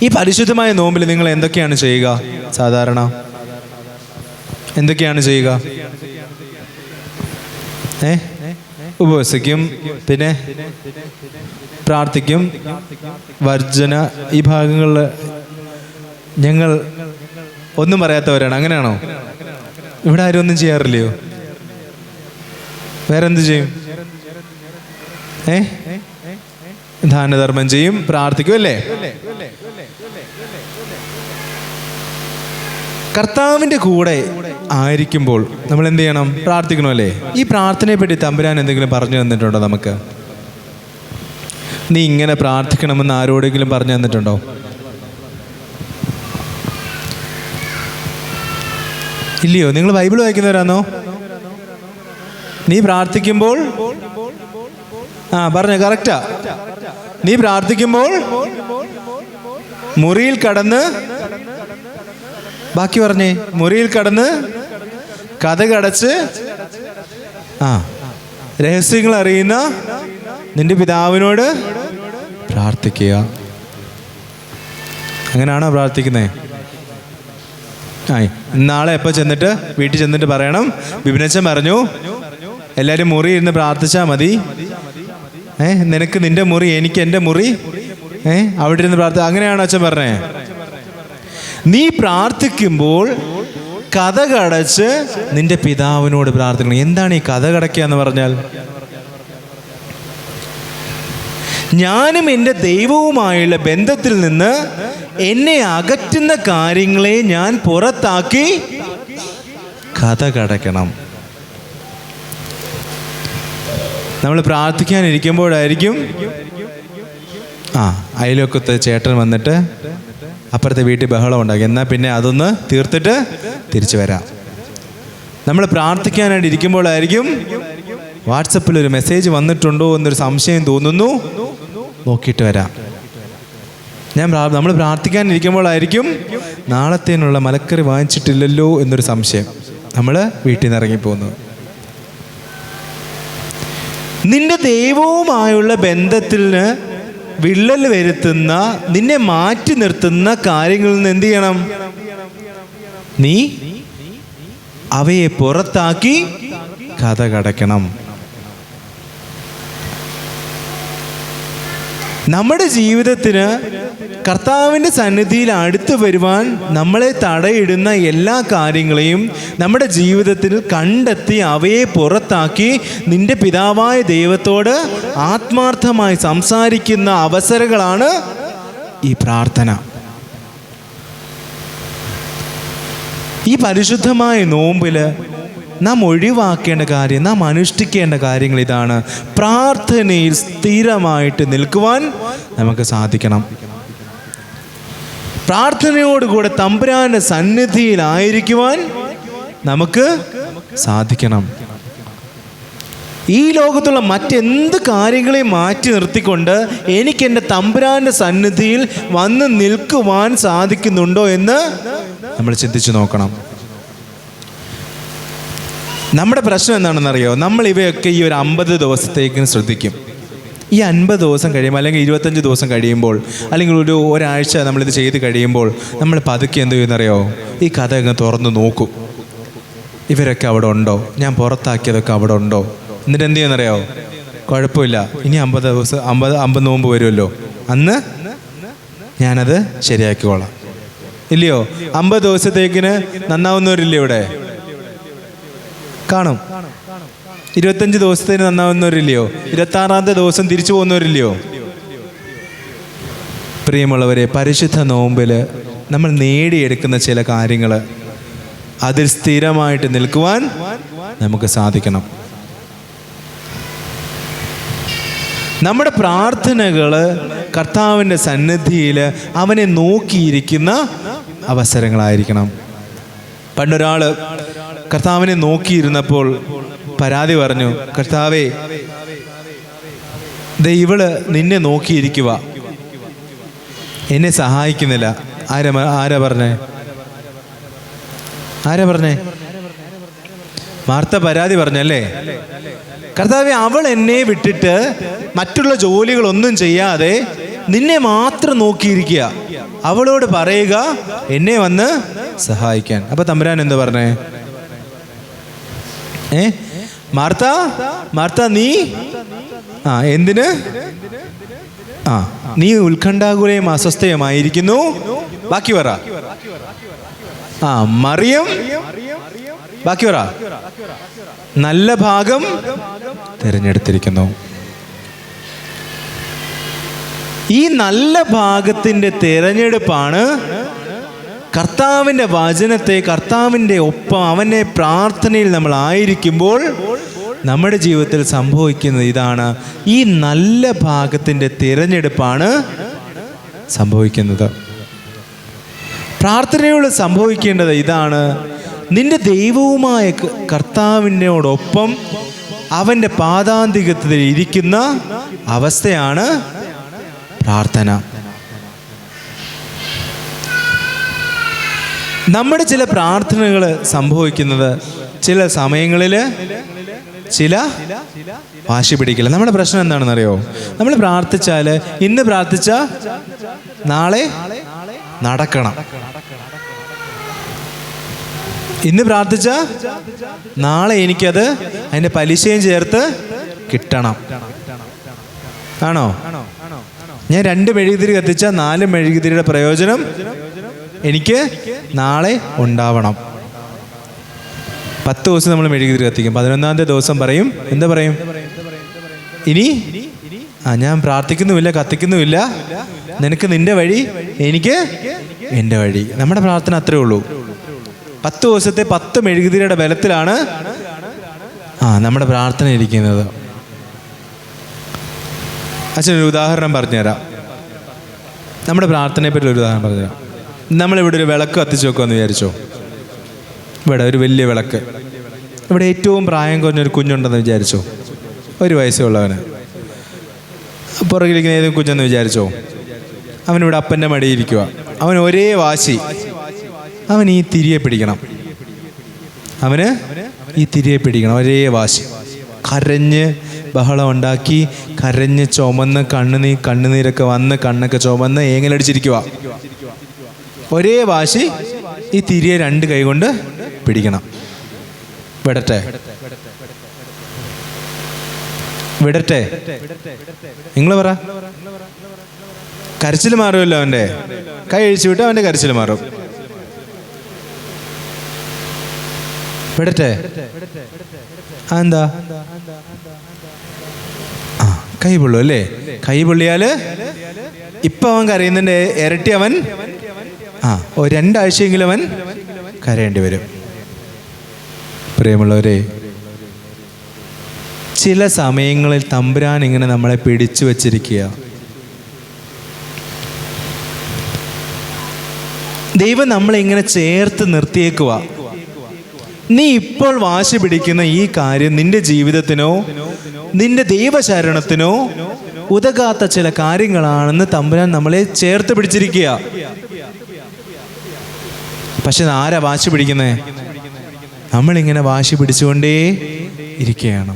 ഈ പരിശുദ്ധമായ നോമ്പിൽ നിങ്ങൾ എന്തൊക്കെയാണ് ചെയ്യുക? സാധാരണ എന്തൊക്കെയാണ് ചെയ്യുക? ഉപവസിക്കും, പിന്നെ പ്രാർത്ഥിക്കും, വർജന, ഈ ഭാഗങ്ങളിൽ ഞങ്ങൾ ഒന്നും പറയാത്തവരാണ്. അങ്ങനെയാണോ? ഇവിടെ ആരും ഒന്നും ചെയ്യാറില്ലയോ? വേറെ എന്ത് ചെയ്യും? ദാനധർമ്മം ചെയ്യും, പ്രാർത്ഥിക്കും, അല്ലേ? കർത്താവിൻ്റെ കൂടെ ആയിരിക്കുമ്പോൾ നമ്മൾ എന്ത് ചെയ്യണം? പ്രാർത്ഥിക്കണമല്ലേ? ഈ പ്രാർത്ഥനയെ പറ്റി തമ്പുരാൻ എന്തെങ്കിലും പറഞ്ഞു തന്നിട്ടുണ്ടോ നമുക്ക്? നീ ഇങ്ങനെ പ്രാർത്ഥിക്കണമെന്ന് ആരോടെങ്കിലും പറഞ്ഞു തന്നിട്ടുണ്ടോ? ഇല്ലയോ? നിങ്ങൾ ബൈബിൾ വായിക്കുന്നവരാണോ? നീ പ്രാർത്ഥിക്കുമ്പോൾ പറഞ്ഞ കറക്റ്റാ. നീ പ്രാർത്ഥിക്കുമ്പോൾ മുറിയിൽ കടന്ന്, ബാക്കി പറഞ്ഞേ, മുറിയിൽ കടന്ന് കതകടച്ച് രഹസ്യങ്ങൾ അറിയുന്ന നിന്റെ പിതാവിനോട് പ്രാർത്ഥിക്കുക. അങ്ങനെയാണോ പ്രാർത്ഥിക്കുന്നത്? നാളെ എപ്പോൾ ചെന്നിട്ട് വീട്ടിൽ ചെന്നിട്ട് പറയണം, ബിബിനച്ചൻ പറഞ്ഞു എല്ലാവരും മുറി ഇരുന്ന് പ്രാർത്ഥിച്ചാൽ മതി. നിനക്ക് നിന്റെ മുറി, എനിക്ക് എൻ്റെ മുറി, അവിടെ ഇരുന്ന് പ്രാർത്ഥന. അങ്ങനെയാണോ അച്ഛൻ പറഞ്ഞേ? നീ പ്രാർത്ഥിക്കുമ്പോൾ കതകടച്ച് നിന്റെ പിതാവിനോട് പ്രാർത്ഥിക്കണം. എന്താണ് ഈ കതകടക്കുക എന്ന് പറഞ്ഞാൽ? ഞാനും എൻ്റെ ദൈവവുമായുള്ള ബന്ധത്തിൽ നിന്ന് എന്നെ അകറ്റുന്ന കാര്യങ്ങളെ ഞാൻ പുറത്താക്കി കതകടക്കണം. നമ്മൾ പ്രാർത്ഥിക്കാനിരിക്കുമ്പോഴായിരിക്കും അയൽവക്കത്തെ ചേട്ടൻ വന്നിട്ട് അപ്പുറത്തെ വീട്ടിൽ ബഹളം ഉണ്ടാക്കി. എന്നാൽ പിന്നെ അതൊന്ന് തീർത്തിട്ട് തിരിച്ചു വരാം. നമ്മൾ പ്രാർത്ഥിക്കാനായിട്ട് ഇരിക്കുമ്പോഴായിരിക്കും വാട്സപ്പിൽ ഒരു മെസ്സേജ് വന്നിട്ടുണ്ടോ എന്നൊരു സംശയം തോന്നുന്നു, നോക്കിയിട്ട് വരാം. നമ്മൾ പ്രാർത്ഥിക്കാനിരിക്കുമ്പോഴായിരിക്കും നാളത്തേനുള്ള മലക്കറി വാങ്ങിച്ചിട്ടില്ലല്ലോ എന്നൊരു സംശയം, നമ്മൾ വീട്ടിൽ നിന്ന് ഇറങ്ങിപ്പോകുന്നു. നിന്റെ ദൈവവുമായുള്ള ബന്ധത്തിന് വിള്ളൽ വരുത്തുന്ന, നിന്നെ മാറ്റി നിർത്തുന്ന കാര്യങ്ങളിൽ നിന്ന് എന്ത് ചെയ്യണം? നീ അവയെ പുറത്താക്കി കതകടക്കണം. നമ്മുടെ ജീവിതത്തിന് കർത്താവിൻ്റെ സന്നിധിയിൽ അടുത്ത് വരുവാൻ നമ്മളെ തടയിടുന്ന എല്ലാ കാര്യങ്ങളെയും നമ്മുടെ ജീവിതത്തിൽ കണ്ടെത്തി അവയെ പുറത്താക്കി നിന്റെ പിതാവായ ദൈവത്തോട് ആത്മാർത്ഥമായി സംസാരിക്കുന്ന അവസരങ്ങളാണ് ഈ പ്രാർത്ഥന. ഈ പരിശുദ്ധമായ നോമ്പിൽ നാം ഒഴിവാക്കേണ്ട കാര്യം, നാം അനുഷ്ഠിക്കേണ്ട കാര്യങ്ങൾ ഇതാണ്. പ്രാർത്ഥനയിൽ സ്ഥിരമായിട്ട് നിൽക്കുവാൻ നമുക്ക് സാധിക്കണം. പ്രാർത്ഥനയോടുകൂടെ തമ്പുരാന്റെ സന്നിധിയിലായിരിക്കുവാൻ നമുക്ക് സാധിക്കണം. ഈ ലോകത്തുള്ള മറ്റെന്ത് കാര്യങ്ങളെയും മാറ്റി നിർത്തിക്കൊണ്ട് എനിക്ക് എൻ്റെ തമ്പുരാന്റെ സന്നിധിയിൽ വന്ന് നിൽക്കുവാൻ സാധിക്കുന്നുണ്ടോ എന്ന് നമ്മൾ ചിന്തിച്ചു നോക്കണം. നമ്മുടെ പ്രശ്നം എന്താണെന്നറിയോ? നമ്മൾ ഇവയൊക്കെ ഈ ഒരു 50 ദിവസത്തേക്കും ശ്രദ്ധിക്കും. ഈ 50 ദിവസം കഴിയുമ്പോൾ, അല്ലെങ്കിൽ 25 ദിവസം കഴിയുമ്പോൾ, അല്ലെങ്കിൽ ഒരാഴ്ച നമ്മളിത് ചെയ്ത് കഴിയുമ്പോൾ നമ്മൾ പതുക്കെ എന്ത് ചെയ്യുന്നറിയോ? ഈ കഥ അങ്ങ് തുറന്ന് നോക്കും. ഇവരൊക്കെ അവിടെ ഉണ്ടോ? ഞാൻ പുറത്താക്കിയതൊക്കെ അവിടെ ഉണ്ടോ? എന്നിട്ട് എന്ത് ചെയ്യുന്നറിയോ? കുഴപ്പമില്ല, ഇനി 50 ദിവസം 50 നോമ്പ് വരുമല്ലോ, അന്ന് ഞാനത് ശരിയാക്കിക്കോളാം. ഇല്ലയോ? 50 ദിവസത്തേക്കിന് നന്നാവുന്നവരില്ലേ ഇവിടെ? കാണും. 25 ദിവസത്തിന് നന്നാവുന്നവരില്ലയോ? 26-ാമത്തെ ദിവസം തിരിച്ചു പോകുന്നവരില്ലയോ? പ്രിയമുള്ളവരെ, പരിശുദ്ധ നോമ്പിൽ നമ്മൾ നേടിയെടുക്കുന്ന ചില കാര്യങ്ങൾ, അതിൽ സ്ഥിരമായിട്ട് നിൽക്കുവാൻ നമുക്ക് സാധിക്കണം. നമ്മുടെ പ്രാർത്ഥനകൾ കർത്താവിൻ്റെ സന്നിധിയിൽ അവനെ നോക്കിയിരിക്കുന്ന അവസരങ്ങളായിരിക്കണം. പണ്ടൊരാൾ കർത്താവിനെ നോക്കിയിരുന്നപ്പോൾ പരാതി പറഞ്ഞു, കർത്താവേ, ഇവള് നിന്നെ നോക്കിയിരിക്കുക, എന്നെ സഹായിക്കുന്നില്ല. ആരാ പറഞ്ഞേ? മാർത്ത പരാതി പറഞ്ഞല്ലേ? കർത്താവേ, അവൾ എന്നെ വിട്ടിട്ട് മറ്റുള്ള ജോലികളൊന്നും ചെയ്യാതെ നിന്നെ മാത്രം നോക്കിയിരിക്കുക. അവളോട് പറയുക എന്നെ വന്ന് സഹായിക്കാൻ. അപ്പൊ തമ്പുരാൻ എന്താ പറഞ്ഞേ? മാർത്ത, മാർത്ത, നീ എന്തിന് നീ ഉത്കണ്ഠാകുലയും അസ്വസ്ഥയുമായിരിക്കുന്നു. ബാക്കി പറ. മറിയം, ബാക്കി പറ, നല്ല ഭാഗം തിരഞ്ഞെടുത്തിരിക്കുന്നു. ഈ നല്ല ഭാഗത്തിൻ്റെ തിരഞ്ഞെടുപ്പാണ് കർത്താവിൻ്റെ വചനത്തെ, കർത്താവിൻ്റെ ഒപ്പം അവൻ്റെ പ്രാർത്ഥനയിൽ നമ്മൾ ആയിരിക്കുമ്പോൾ നമ്മുടെ ജീവിതത്തിൽ സംഭവിക്കുന്നത് ഇതാണ്. ഈ നല്ല ഭാഗത്തിൻ്റെ തിരഞ്ഞെടുപ്പാണ് സംഭവിക്കുന്നത്. പ്രാർത്ഥനയോട് സംഭവിക്കേണ്ടത് ഇതാണ്. നിന്റെ ദൈവവുമായ കർത്താവിനോടൊപ്പം അവൻ്റെ പാദാന്തികത്തിൽ ഇരിക്കുന്ന അവസ്ഥയാണ് പ്രാർത്ഥന. നമ്മുടെ ചില പ്രാർത്ഥനകൾ സംഭവിക്കുന്നത് ചില സമയങ്ങളിൽ ചില വാശി പിടിക്കില്ല. നമ്മുടെ പ്രശ്നം എന്താണെന്നറിയോ? നമ്മൾ പ്രാർത്ഥിച്ചാൽ, ഇന്ന് പ്രാർത്ഥിച്ച നാളെ നടക്കണം, ഇന്ന് പ്രാർത്ഥിച്ച നാളെ എനിക്കത് അതിൻ്റെ പലിശയും ചേർത്ത് കിട്ടണം. ആണോ? ഞാൻ 2 മെഴുകുതിരി കത്തിച്ച 4 മെഴുകുതിരിയുടെ പ്രയോജനം എനിക്ക് നാളെ ഉണ്ടാവണം. 10 ദിവസം നമ്മൾ മെഴുകുതിരി കത്തിക്കും. 11ാമത്തെ ദിവസം പറയും, എന്താ പറയും? ഇനി ഞാൻ പ്രാർത്ഥിക്കുന്നുമില്ല, കത്തിക്കുന്നുമില്ല, നിനക്ക് നിന്റെ വഴി, എനിക്ക് എൻ്റെ വഴി. നമ്മുടെ പ്രാർത്ഥന അത്രേ ഉള്ളൂ. 10 ദിവസത്തെ 10 മെഴുകുതിരിയുടെ ബലത്തിലാണ് നമ്മുടെ പ്രാർത്ഥന ഇരിക്കുന്നത്. അച്ഛനൊരു ഉദാഹരണം പറഞ്ഞുതരാം. നമ്മുടെ പ്രാർത്ഥനയെ പറ്റി ഒരു ഉദാഹരണം പറഞ്ഞുതരാം. നമ്മളിവിടെ ഒരു വിളക്ക് കത്തിച്ച് വെക്കുമെന്ന് വിചാരിച്ചോ. ഇവിടെ ഒരു വലിയ വിളക്ക്, ഇവിടെ ഏറ്റവും പ്രായം കുറഞ്ഞൊരു കുഞ്ഞുണ്ടെന്ന് വിചാരിച്ചോ. 1 വയസ്സേ ഉള്ളവന്. പുറകിലിരിക്കുന്ന ഏതെങ്കിലും കുഞ്ഞെന്ന് വിചാരിച്ചോ. അവനിവിടെ അപ്പൻ്റെ മടിയിരിക്കുക. അവൻ ഒരേ വാശി, അവൻ ഈ തിരിയെ പിടിക്കണം, അവന് ഈ തിരിയെ പിടിക്കണം, ഒരേ വാശി. കരഞ്ഞ് ബഹളം ഉണ്ടാക്കി, കരഞ്ഞ് ചുമന്ന് കണ്ണുനീരൊക്കെ വന്ന് കണ്ണൊക്കെ ചുമന്ന് ഏങ്ങലടിച്ചിരിക്കുക. ഒരേ വാശി, ഈ തിരിയെ 2 കൈ കൊണ്ട് പിടിക്കണം. വിടട്ടെ, വിടട്ടെ, നിങ്ങൾ പറ. കരച്ചിൽ മാറുമല്ലോ അവൻ്റെ. കൈ അഴിച്ചു വിട്ട് അവൻ്റെ കരച്ചിൽ മാറും. വിടട്ടെ. എന്താ? കൈ പൊള്ളു അല്ലേ? കൈ പൊള്ളിയാൽ ഇപ്പം അവൻ കരയുന്നതിൻ്റെ ഇരട്ടി അവൻ 2 ആഴ്ചയെങ്കിലും അവൻ കരയേണ്ടി വരും. പ്രിയമുള്ളവരെ, ചില സമയങ്ങളിൽ തമ്പുരാൻ ഇങ്ങനെ നമ്മളെ പിടിച്ചു വച്ചിരിക്കുക. ദൈവം നമ്മളെ ഇങ്ങനെ ചേർത്ത് നിർത്തിയേക്കുക. നീ ഇപ്പോൾ വാശി പിടിക്കുന്ന ഈ കാര്യം നിന്റെ ജീവിതത്തിനോ നിന്റെ ദൈവശരണത്തിനോ ഉതകാത്ത ചില കാര്യങ്ങളാണെന്ന് തമ്പുരാൻ നമ്മളെ ചേർത്ത് പിടിച്ചിരിക്കുക. പക്ഷെ ആരാ വാശി പിടിക്കുന്നേ? നമ്മളിങ്ങനെ വാശി പിടിച്ചുകൊണ്ടേ ഇരിക്കുകയാണ്.